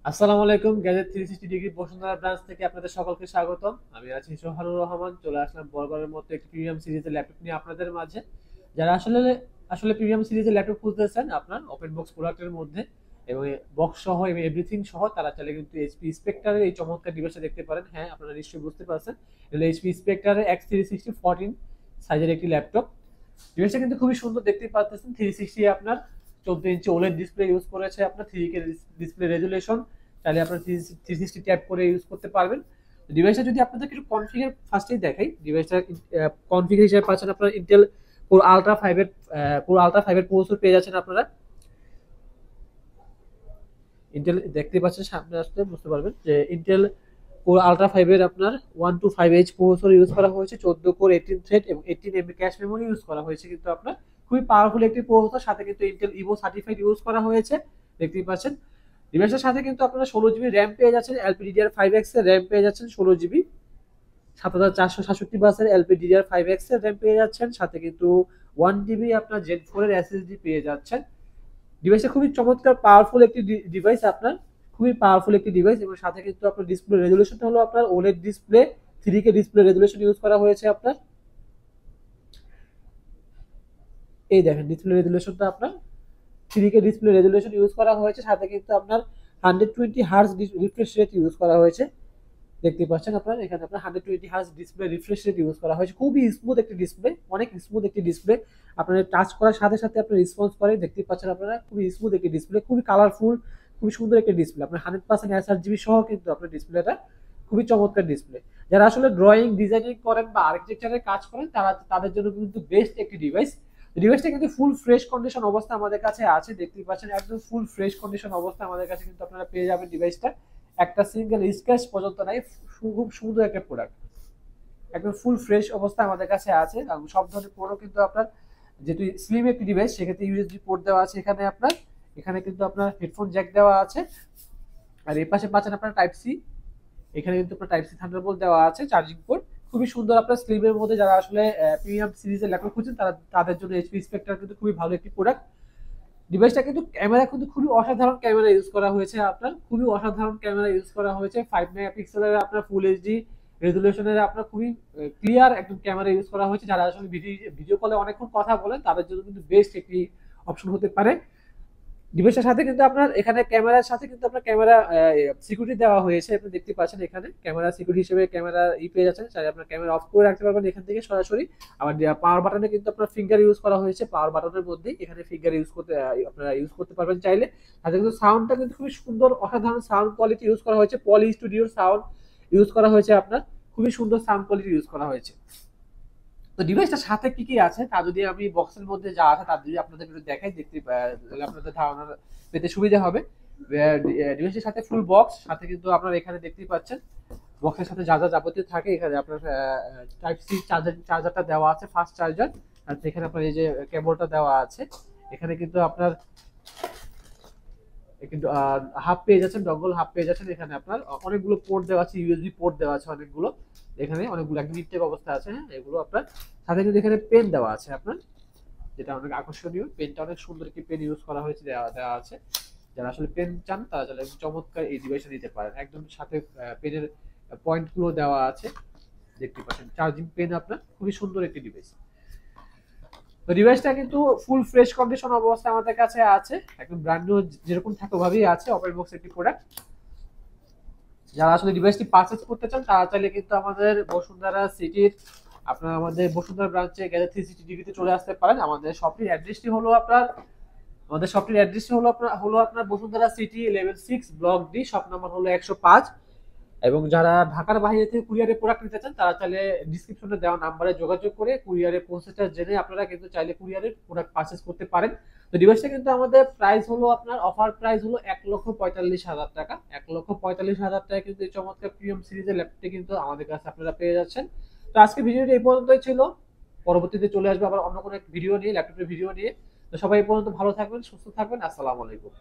আসসালামু আলাইকুম। Gadget 360 degree Bashundhara branch থেকে আপনাদের সকলকে স্বাগতম। আমি আছি সোহানুর রহমান। চলে আসলাম বরাবরের মতো একটি প্রিমিয়াম সিরিজের ল্যাপটপ নিয়ে আপনাদের মাঝে। যারা আসলে আসলে প্রিমিয়াম সিরিজের ল্যাপটপ খুঁজতেছেন আপনার ওপেন বক্স প্রোডাক্টের মধ্যে এবং বক্স সহ এবং এভরিথিং সহ, তারা চাইলে কিন্তু এইচপি স্পেক্ট্রারের এই চমৎকার ডিভাইসটা দেখতে পারেন। হ্যাঁ, আপনারা নিশ্চয়ই বুঝতে পারছেন, এটা এইচপি স্পেক্ট্রারের X360 14 সাইজের একটি ল্যাপটপ। ডিভাইসটা কিন্তু খুবই সুন্দর, দেখতে পাচ্ছেন 360 আপনার 14 ইঞ্চি ওলেড ডিসপ্লে ইউজ করেছে, আপনার 3K ডিসপ্লে রেজুলেশন। চাইলে আপনার 360 ট্যাব করে ইউজ করতে পারবেন। ডিভাইসটা যদি আপনাদের একটু কনফিগার ফার্স্টেই দেখাই, ডিভাইসটা কনফিগার হিসেবে পাচ্ছেন আপনারা ইন্টেল কোর আলট্রা 5 এর প্রসেসর পেয়ে যাচ্ছেন আপনারা। ইন্টেল দেখতে পাচ্ছেন, সামনে আসলে বুঝতে পারবেন যে ইন্টেল কোর আলট্রা 5 এর আপনার 125H প্রসেসর ইউজ করা হয়েছে, 14 কোর 18 থ্রেড এবং 18 MB ক্যাশ মেমোরি ইউজ করা হয়েছে। কিন্তু আপনার খুবই পাওয়ারফুল একটি প্রসেসর, সাথে কিন্তু ইন্টেল ইভো সার্টিফাইড ইউজ করা হয়েছে, দেখতেই পাচ্ছেন। ডিভাইসের সাথে কিন্তু আপনারা 16 জিবি র্যাম পেয়ে যাচ্ছেন, LPDDR5X এর র্যাম পেয়ে যাচ্ছেন 16 জিবি, 7467 LPDDR5X এর র্যাম পেয়ে যাচ্ছেন, সাথে কিন্তু 1 TB আপনার Gen 4 এর SSD পেয়ে যাচ্ছেন। ডিভাইসটা খুবই চমৎকার পাওয়ারফুল একটি ডিভাইস আপনার, খুবই পাওয়ারফুল একটি ডিভাইস। এবং সাথে কিন্তু আপনার ডিসপ্লে রেজুলেশনটা হলো আপনার OLED display, 3K display resolution use করা হয়েছে আপনার। এই দেখেন ডিসপ্লে রেজুলেশনটা আপনার 3K ডিসপ্লে রেজুলেশন ইউজ করা হয়েছে, সাথে কিন্তু আপনার 120 হার্জ রিফ্রেশ রেট ইউজ করা হয়েছে, দেখতে পাচ্ছেন আপনারা এখানে আপনার 120 hertz display refresh rate use করা হয়েছে। খুবই স্মুথ একটি ডিসপ্লে, অনেক স্মুথ একটি ডিসপ্লে। আপনার টাচ করার সাথে সাথে আপনার রেসপন্স করে, দেখতে পাচ্ছেন আপনারা খুবই স্মুথ একটি ডিসপ্লে, খুবই কালারফুল, খুবই সুন্দর একটি ডিসপ্লে। আপনার 100% sRGB সহ কিন্তু আপনার ডিসপ্লেটা খুবই চমৎকার ডিসপ্লে। যারা আসলে ড্রয়িং ডিজাইনিং করেন বা আর্কিটেকচারের কাজ করেন, তারা তাদের জন্য কিন্তু বেস্ট একটি ডিভাইস। ডিভাইসটা কিন্তু ফুল ফ্রেশ কন্ডিশন অবস্থা আমাদের কাছে আছে, দেখতেই পাচ্ছেন একদম ফুল ফ্রেশ কন্ডিশন অবস্থা আমাদের কাছে কিন্তু আপনারা পেয়ে যাবেন ডিভাইসটা। একটা সিঙ্গেল স্ক্র্যাচ পর্যন্ত নাই, খুব সুন্দর একটা প্রোডাক্ট, একদম ফুল ফ্রেশ অবস্থা আমাদের কাছে আছে। এবং সব ধরনের প্রোডাক্ট কিন্তু আপনার, যেহেতু স্লিম একটি ডিভাইস, সেক্ষেত্রে ইউএসবি পোর্ট দেওয়া আছে এখানে আপনার, এখানে কিন্তু আপনার হেডফোন জ্যাক দেওয়া আছে। আর এই পাশে পাচ্ছেন আপনার টাইপ সি, এখানে কিন্তু আপনার টাইপ সি থান্ডারবোল্ট দেওয়া আছে, চার্জিং পোর্ট। খুবই সুন্দর আপনার স্লিমের মধ্যে যারা আসলে প্রিমিয়াম সিরিজের ল্যাপটপ খুঁজছেন, তাদের জন্য এইচপি স্পেক্ট্রাম কিন্তু খুবই ভালো একটি প্রোডাক্ট। ডিভাইসটা কিন্তু ক্যামেরা কিন্তু খুবই অসাধারণ ক্যামেরা ইউজ করা হয়েছে আপনার, খুবই অসাধারণ ক্যামেরা ইউজ করা হয়েছে। 5 মেগাপিক্সেলের আপনার ফুল এইচডি রেজুলেশনের আপনার খুবই ক্লিয়ার একদম ক্যামেরা ইউজ করা হয়েছে। যারা আসলে ভিডিও কলে অনেকক্ষণ কথা বলেন, তাদের জন্য কিন্তু বেস্ট একটি অপশন হতে পারে। ডিভাইসের সাথে কিন্তু আপনার এখানে ক্যামেরার সাথে কিন্তু আপনার ক্যামেরা সিকিউরিটি দেওয়া হয়েছে, আপনি দেখতে পাচ্ছেন এখানে ক্যামেরা সিকিউরিটি হিসেবে ক্যামেরা পেয়ে যাচ্ছেন। চাইলে আপনার ক্যামেরা অফ করে রাখতে পারবেন এখান থেকে সরাসরি। আবার পাওয়ার বাটনে কিন্তু আপনার ফিঙ্গার ইউজ করা হয়েছে, পাওয়ার বাটনের মধ্যেই এখানে ফিঙ্গার ইউজ করতে আপনারা ইউজ করতে পারবেন চাইলে। সাথে কিন্তু সাউন্ডটা কিন্তু খুবই সুন্দর, অসাধারণ সাউন্ড কোয়ালিটি ইউজ করা হয়েছে, পলি স্টুডিওর সাউন্ড ইউজ করা হয়েছে আপনার, খুবই সুন্দর সাউন্ড কোয়ালিটি ইউজ করা হয়েছে। তো ডিভাইসটার সাথে কি কি আছে তা যদি আমি বক্সের মধ্যে যা আছে তার যদি আপনাদের একটু দেখাই, দেখতে তাহলে আপনাদের ধারণা পেতে সুবিধা হবে। ডিভাইসের সাথে ফুল বক্স, সাথে কিন্তু আপনারা এখানে দেখতেই পাচ্ছেন বক্সের সাথে যা যা যাবতীয় থাকে, এখানে আপনার টাইপ সি চার্জারটা দেওয়া আছে, ফাস্ট চার্জার। আর এখানে আপনার এই যে কেবলটা দেওয়া আছে, এখানে কিন্তু আপনার কিন্তু হাফ পেয়ে যাচ্ছেন, ডঙ্গল হাফ পেয়ে যাচ্ছেন। এখানে আপনার অনেকগুলো পোর্ট দেওয়া আছে, ইউএসবি পোর্ট দেওয়া আছে অনেকগুলো, এখানে অনেকগুলো একদম নিটেক অবস্থা আছে। হ্যাঁ, এগুলো আপনার সাথে কিন্তু এখানে পেন দেওয়া আছে আপনার, যেটা অনেক আকর্ষণীয়। পেনটা অনেক সুন্দর একটি পেন ইউজ করা হয়েছে, দেওয়া দেওয়া আছে। যারা আসলে পেন চান তারা চাইলে চমৎকার এই ডিভাইসটা নিতে পারেন। একদম সাথে পেনের পয়েন্ট গুলো দেওয়া আছে, দেখতে পাচ্ছেন চার্জিং পেন আপনার, খুবই সুন্দর একটি ডিভাইস। তো ডিভাইসটা কিন্তু ফুল ফ্রেশ কন্ডিশন অবস্থা আমাদের কাছে আছে, একদম ব্র্যান্ড নিউ যেরকম থাকে ওভাবেই আছে, ওপেন বক্স একটি প্রোডাক্ট। যারা আসলে ডিভাইসটি পারচেজ করতে চান, তারা চাইলে কিন্তু আমাদের বসুন্ধরা সিটির আপনার আমাদের বসুন্ধরা ব্রাঞ্চে গ্যাজেট 360 ডিগ্রিতে চলে আসতে পারেন। আমাদের শপটির অ্যাড্রেসটি হলো আপনার, আমাদের শপটির অ্যাড্রেসটি হলো আপনার Bashundhara city level 6 block D, shop number হলো 105। এবং যারা ঢাকার বাইরে থেকে কুরিয়ারে প্রোডাক্ট নিতে চান, তারা চাইলে ডিসক্রিপশনে দেওয়া নাম্বারে যোগাযোগ করে কুরিয়ারে প্রসেসটা জেনে আপনারা কিন্তু চাইলে কুরিয়ারে প্রোডাক্ট পারচেজ করতে পারেন। তো ডিভাইসটা কিন্তু আমাদের প্রাইস হলো আপনার, অফার প্রাইস হলো 1,45,000 টাকা। 1,45,000 টাকা কিন্তু এই চমৎকার প্রিমিয়াম সিরিজের ল্যাপটপটি কিন্তু আমাদের কাছে আপনারা পেয়ে যাচ্ছেন। তো আজকে ভিডিওটি এই পর্যন্তই ছিল, পরবর্তীতে চলে আসবে আবার অন্য কোনো এক ভিডিও নিয়ে, ল্যাপটপের ভিডিও নিয়ে। তো সবাই এই পর্যন্ত ভালো থাকবেন, সুস্থ থাকবেন, আসসালামু আলাইকুম।